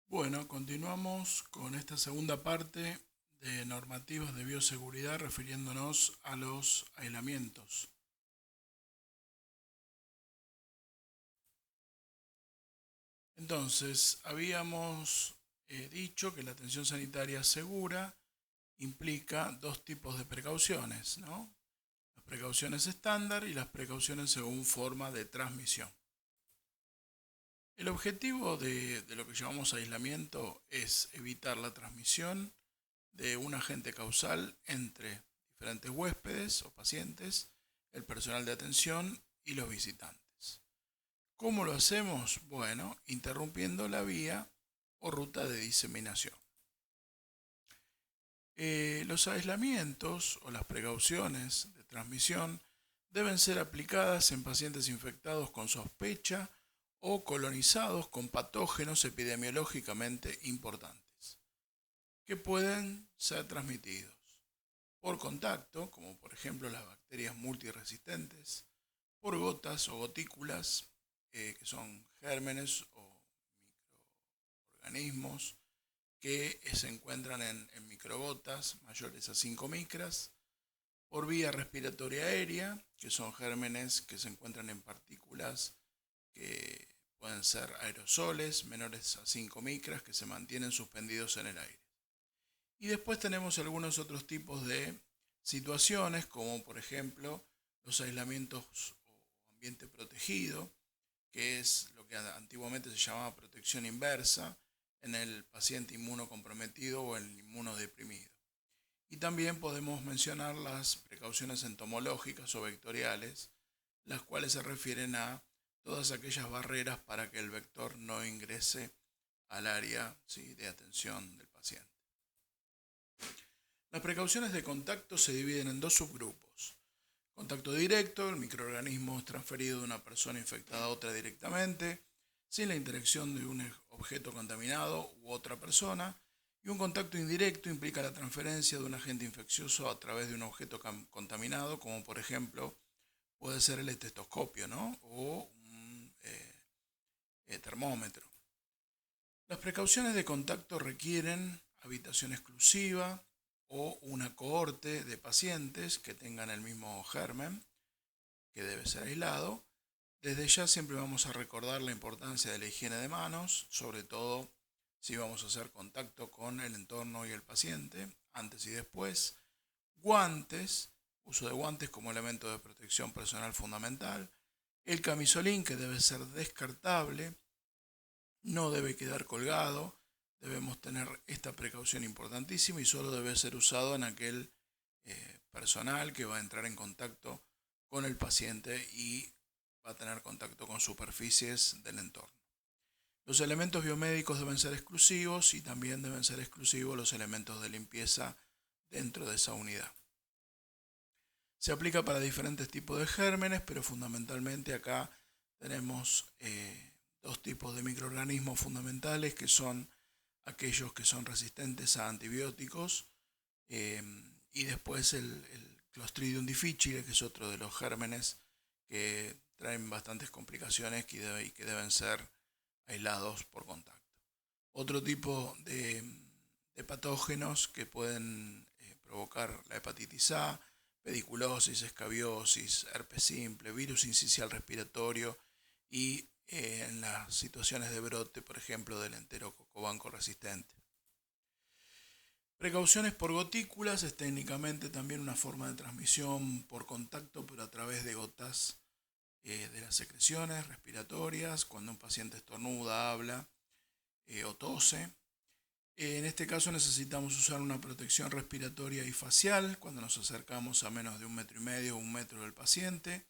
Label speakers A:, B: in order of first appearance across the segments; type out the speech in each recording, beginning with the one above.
A: Bueno, continuamos con esta segunda parte de normativas de bioseguridad refiriéndonos a los aislamientos. Entonces, habíamos dicho que la atención sanitaria segura implica dos tipos de precauciones, ¿no? Las precauciones estándar y las precauciones según forma de transmisión. El objetivo de lo que llamamos aislamiento es evitar la transmisión de un agente causal entre diferentes huéspedes o pacientes, el personal de atención y los visitantes. ¿Cómo lo hacemos? Bueno, interrumpiendo la vía o ruta de diseminación. Los aislamientos o las precauciones de transmisión deben ser aplicadas en pacientes infectados con sospecha o colonizados con patógenos epidemiológicamente importantes, que pueden ser transmitidos por contacto, como por ejemplo las bacterias multiresistentes, por gotas o gotículas, que son gérmenes o microorganismos que se encuentran en microgotas mayores a 5 micras, por vía respiratoria aérea, que son gérmenes que se encuentran en partículas que pueden ser aerosoles menores a 5 micras que se mantienen suspendidos en el aire. Y después tenemos algunos otros tipos de situaciones, como por ejemplo los aislamientos o ambiente protegido, que es lo que antiguamente se llamaba protección inversa en el paciente inmunocomprometido o el inmunodeprimido. Y también podemos mencionar las precauciones entomológicas o vectoriales, las cuales se refieren a todas aquellas barreras para que el vector no ingrese al área, ¿sí?, de atención del paciente. Las precauciones de contacto se dividen en dos subgrupos. Contacto directo: el microorganismo es transferido de una persona infectada a otra directamente, sin la interacción de un objeto contaminado u otra persona. Y un contacto indirecto implica la transferencia de un agente infeccioso a través de un objeto contaminado, como por ejemplo puede ser el estetoscopio, ¿no?, o un termómetro. Las precauciones de contacto requieren habitación exclusiva o una cohorte de pacientes que tengan el mismo germen, que debe ser aislado. Desde ya siempre vamos a recordar la importancia de la higiene de manos, sobre todo si vamos a hacer contacto con el entorno y el paciente, antes y después. Guantes, uso de guantes como elemento de protección personal fundamental. El camisolín, que debe ser descartable, no debe quedar colgado. Debemos tener esta precaución importantísima y solo debe ser usado en aquel personal que va a entrar en contacto con el paciente y va a tener contacto con superficies del entorno. Los elementos biomédicos deben ser exclusivos y también deben ser exclusivos los elementos de limpieza dentro de esa unidad. Se aplica para diferentes tipos de gérmenes, pero fundamentalmente acá tenemos dos tipos de microorganismos fundamentales, que son aquellos que son resistentes a antibióticos, y después el Clostridium difficile, que es otro de los gérmenes que traen bastantes complicaciones y que deben ser aislados por contacto. Otro tipo de patógenos que pueden provocar la hepatitis A, pediculosis, escabiosis, herpes simple, virus incisional respiratorio y en las situaciones de brote, por ejemplo, del enterococo banco resistente. Precauciones por gotículas es técnicamente también una forma de transmisión por contacto, pero a través de gotas de las secreciones respiratorias, cuando un paciente estornuda, habla o tose. En este caso necesitamos usar una protección respiratoria y facial cuando nos acercamos a menos de 1,5 metros o 1 metro del paciente,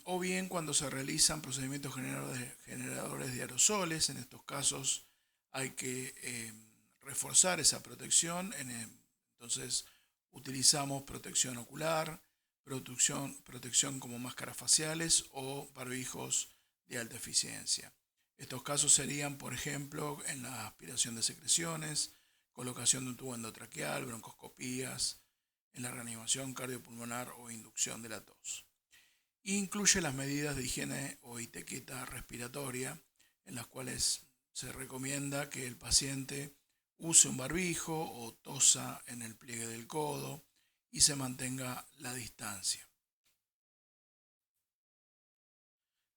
A: o bien cuando se realizan procedimientos generadores de aerosoles. En estos casos hay que reforzar esa protección, entonces utilizamos protección ocular, protección como máscaras faciales o barbijos de alta eficiencia. Estos casos serían, por ejemplo, en la aspiración de secreciones, colocación de un tubo endotraqueal, broncoscopías, en la reanimación cardiopulmonar o inducción de la tos. Incluye las medidas de higiene o etiqueta respiratoria, en las cuales se recomienda que el paciente use un barbijo o tosa en el pliegue del codo y se mantenga la distancia.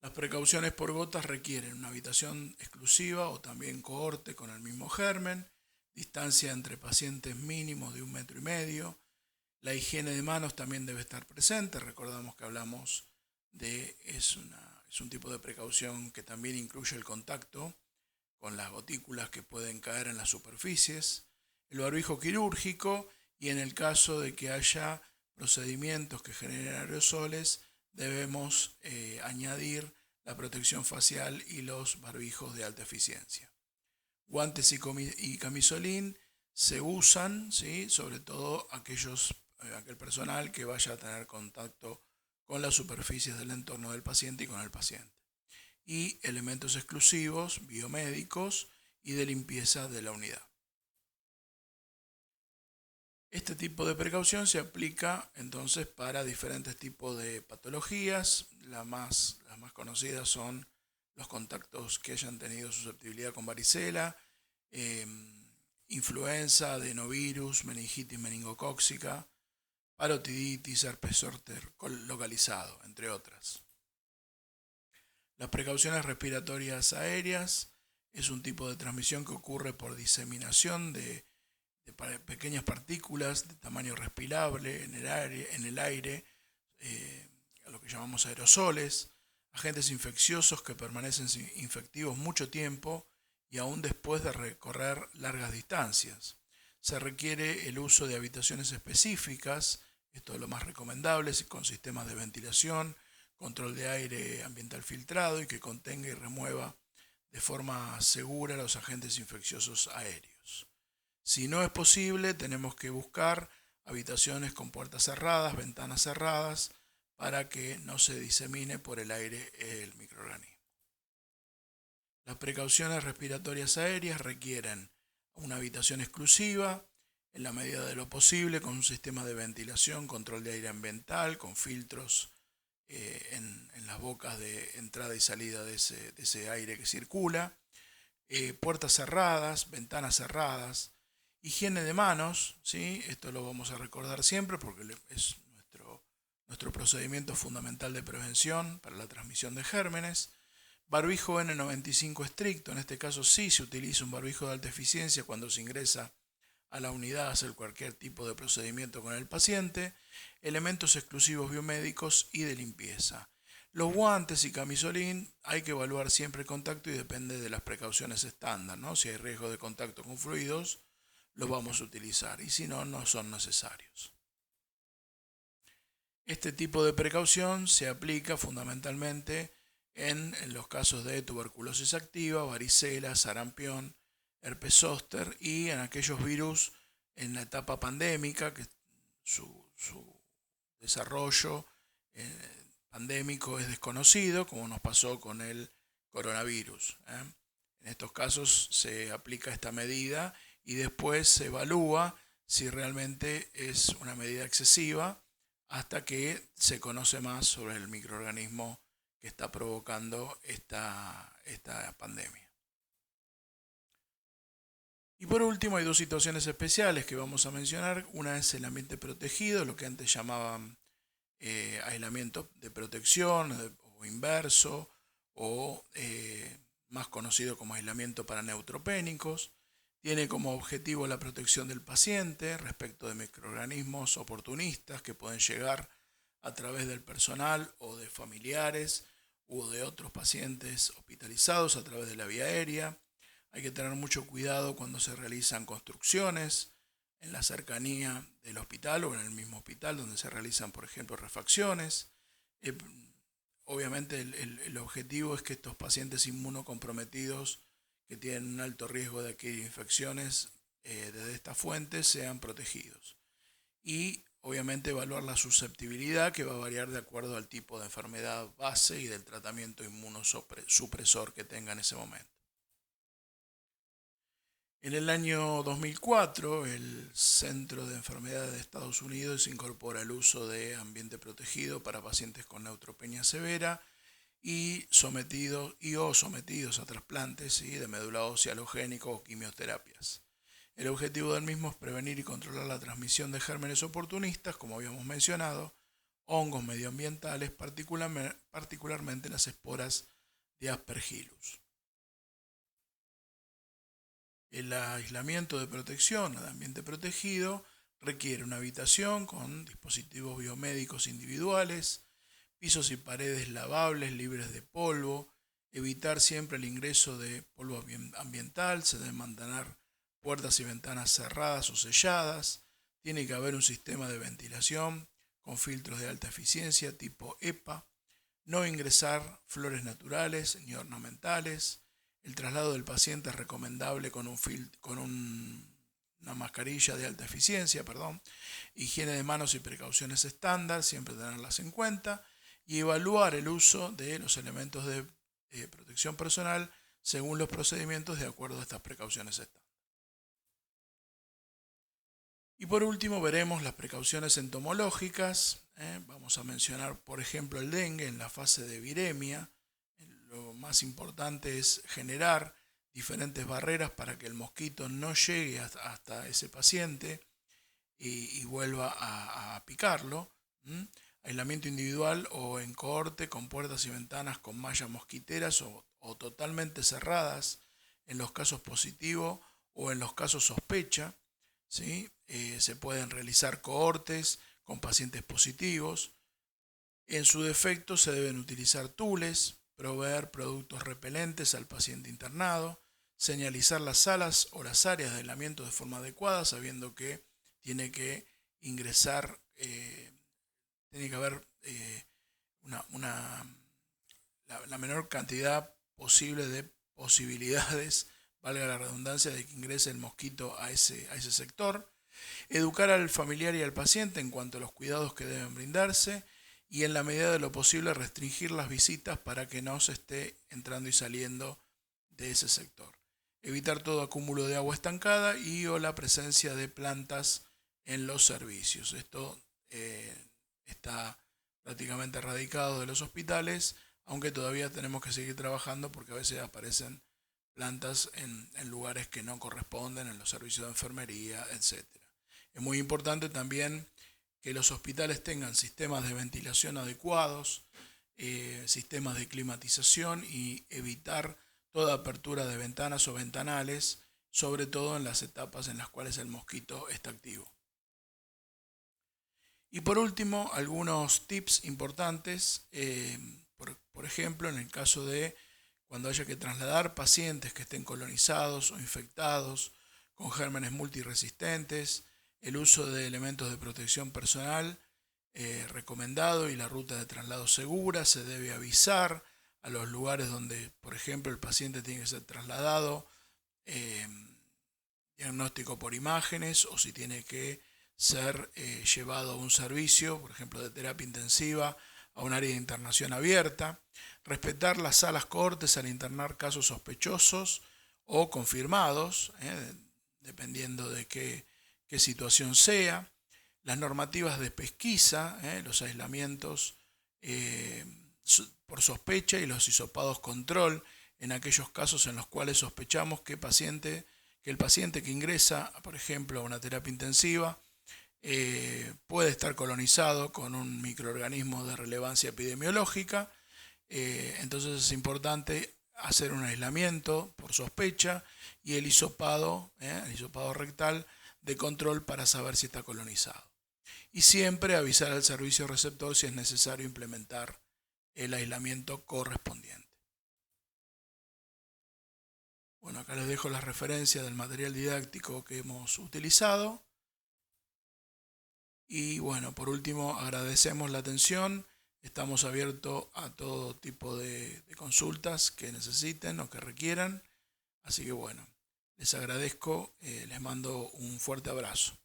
A: Las precauciones por gotas requieren una habitación exclusiva o también cohorte con el mismo germen, distancia entre pacientes mínimos de 1,5 metros. La higiene de manos también debe estar presente. Recordamos que hablamos es un tipo de precaución que también incluye el contacto con las gotículas que pueden caer en las superficies. El barbijo quirúrgico, y en el caso de que haya procedimientos que generen aerosoles, debemos añadir la protección facial y los barbijos de alta eficiencia. Guantes y camisolín se usan, ¿sí?, sobre todo aquel personal que vaya a tener contacto con las superficies del entorno del paciente y con el paciente. Y elementos exclusivos, biomédicos y de limpieza de la unidad. Este tipo de precaución se aplica entonces para diferentes tipos de patologías. Las más conocidas son los contactos que hayan tenido susceptibilidad con varicela, influenza, adenovirus, meningitis meningocócica, parotiditis, herpes zóster localizado, entre otras. Las precauciones respiratorias aéreas es un tipo de transmisión que ocurre por diseminación de pequeñas partículas de tamaño respirable en el aire, a lo que llamamos aerosoles, agentes infecciosos que permanecen infectivos mucho tiempo y aún después de recorrer largas distancias. Se requiere el uso de habitaciones específicas, esto es lo más recomendable, con sistemas de ventilación, control de aire ambiental filtrado y que contenga y remueva de forma segura los agentes infecciosos aéreos. Si no es posible, tenemos que buscar habitaciones con puertas cerradas, ventanas cerradas, para que no se disemine por el aire el microorganismo. Las precauciones respiratorias aéreas requieren una habitación exclusiva, en la medida de lo posible, con un sistema de ventilación, control de aire ambiental, con filtros en las bocas de entrada y salida de ese aire que circula, puertas cerradas, ventanas cerradas, higiene de manos, ¿sí? Esto lo vamos a recordar siempre porque es nuestro procedimiento fundamental de prevención para la transmisión de gérmenes. Barbijo N95 estricto, en este caso sí se utiliza un barbijo de alta eficiencia cuando se ingresa a la unidad a hacer cualquier tipo de procedimiento con el paciente. Elementos exclusivos biomédicos y de limpieza. Los guantes y camisolín hay que evaluar siempre el contacto y depende de las precauciones estándar, ¿no? Si hay riesgo de contacto con fluidos, los vamos a utilizar y si no, no son necesarios. Este tipo de precaución se aplica fundamentalmente en los casos de tuberculosis activa, varicela, sarampión, herpes zóster y en aquellos virus en la etapa pandémica que su desarrollo pandémico es desconocido, como nos pasó con el coronavirus. En estos casos se aplica esta medida y después se evalúa si realmente es una medida excesiva hasta que se conoce más sobre el microorganismo que está provocando esta pandemia. Y por último hay dos situaciones especiales que vamos a mencionar. Una es el ambiente protegido, lo que antes llamaban aislamiento de protección o inverso, o más conocido como aislamiento para neutropénicos. Tiene como objetivo la protección del paciente respecto de microorganismos oportunistas que pueden llegar a través del personal o de familiares o de otros pacientes hospitalizados a través de la vía aérea. Hay que tener mucho cuidado cuando se realizan construcciones en la cercanía del hospital o en el mismo hospital donde se realizan, por ejemplo, refacciones. Obviamente el objetivo es que estos pacientes inmunocomprometidos que tienen un alto riesgo de adquirir infecciones desde esta fuente sean protegidos. Y obviamente evaluar la susceptibilidad, que va a variar de acuerdo al tipo de enfermedad base y del tratamiento inmunosupresor que tenga en ese momento. En el año 2004, el Centro de Enfermedades de Estados Unidos incorpora el uso de ambiente protegido para pacientes con neutropenia severa y o sometidos a trasplantes, ¿sí?, de médula ósea halogénico o quimioterapias. El objetivo del mismo es prevenir y controlar la transmisión de gérmenes oportunistas, como habíamos mencionado, hongos medioambientales, particularmente las esporas de Aspergillus. El aislamiento de protección de ambiente protegido requiere una habitación con dispositivos biomédicos individuales, pisos y paredes lavables libres de polvo, evitar siempre el ingreso de polvo ambiental, se deben mantener puertas y ventanas cerradas o selladas, tiene que haber un sistema de ventilación con filtros de alta eficiencia tipo EPA, no ingresar flores naturales ni ornamentales. El traslado del paciente es recomendable con una mascarilla de alta eficiencia, higiene de manos y precauciones estándar, siempre tenerlas en cuenta, y evaluar el uso de los elementos de protección personal según los procedimientos de acuerdo a estas precauciones estándar. Y por último veremos las precauciones entomológicas. Vamos a mencionar, por ejemplo, el dengue en la fase de viremia. Lo más importante es generar diferentes barreras para que el mosquito no llegue hasta ese paciente y vuelva a picarlo. Aislamiento individual o en cohorte con puertas y ventanas con mallas mosquiteras o totalmente cerradas en los casos positivos o en los casos sospecha. ¿Sí? Se pueden realizar cohortes con pacientes positivos. En su defecto se deben utilizar tules, proveer productos repelentes al paciente internado, señalizar las salas o las áreas de aislamiento de forma adecuada, sabiendo que tiene que ingresar, tiene que haber la menor cantidad posible de posibilidades, valga la redundancia, de que ingrese el mosquito a ese sector. Educar al familiar y al paciente en cuanto a los cuidados que deben brindarse y en la medida de lo posible restringir las visitas para que no se esté entrando y saliendo de ese sector. Evitar todo acúmulo de agua estancada y o la presencia de plantas en los servicios. Esto está prácticamente erradicado de los hospitales, aunque todavía tenemos que seguir trabajando porque a veces aparecen plantas en lugares que no corresponden, en los servicios de enfermería, etc. Es muy importante también que los hospitales tengan sistemas de ventilación adecuados, sistemas de climatización y evitar toda apertura de ventanas o ventanales, sobre todo en las etapas en las cuales el mosquito está activo. Y por último, algunos tips importantes, por ejemplo, en el caso de cuando haya que trasladar pacientes que estén colonizados o infectados con gérmenes multiresistentes, el uso de elementos de protección personal recomendado y la ruta de traslado segura. Se debe avisar a los lugares donde, por ejemplo, el paciente tiene que ser trasladado, diagnóstico por imágenes, o si tiene que ser llevado a un servicio, por ejemplo, de terapia intensiva, a un área de internación abierta. Respetar las salas cohortes al internar casos sospechosos o confirmados, dependiendo de qué situación sea. Las normativas de pesquisa, los aislamientos por sospecha y los hisopados control en aquellos casos en los cuales sospechamos que el paciente que ingresa, por ejemplo, a una terapia intensiva, puede estar colonizado con un microorganismo de relevancia epidemiológica. Entonces es importante hacer un aislamiento por sospecha y el hisopado rectal de control para saber si está colonizado. Y siempre avisar al servicio receptor si es necesario implementar el aislamiento correspondiente. Bueno, acá les dejo las referencias del material didáctico que hemos utilizado. Y bueno, por último, agradecemos la atención. Estamos abiertos a todo tipo de consultas que necesiten o que requieran. Así que bueno, les agradezco, les mando un fuerte abrazo.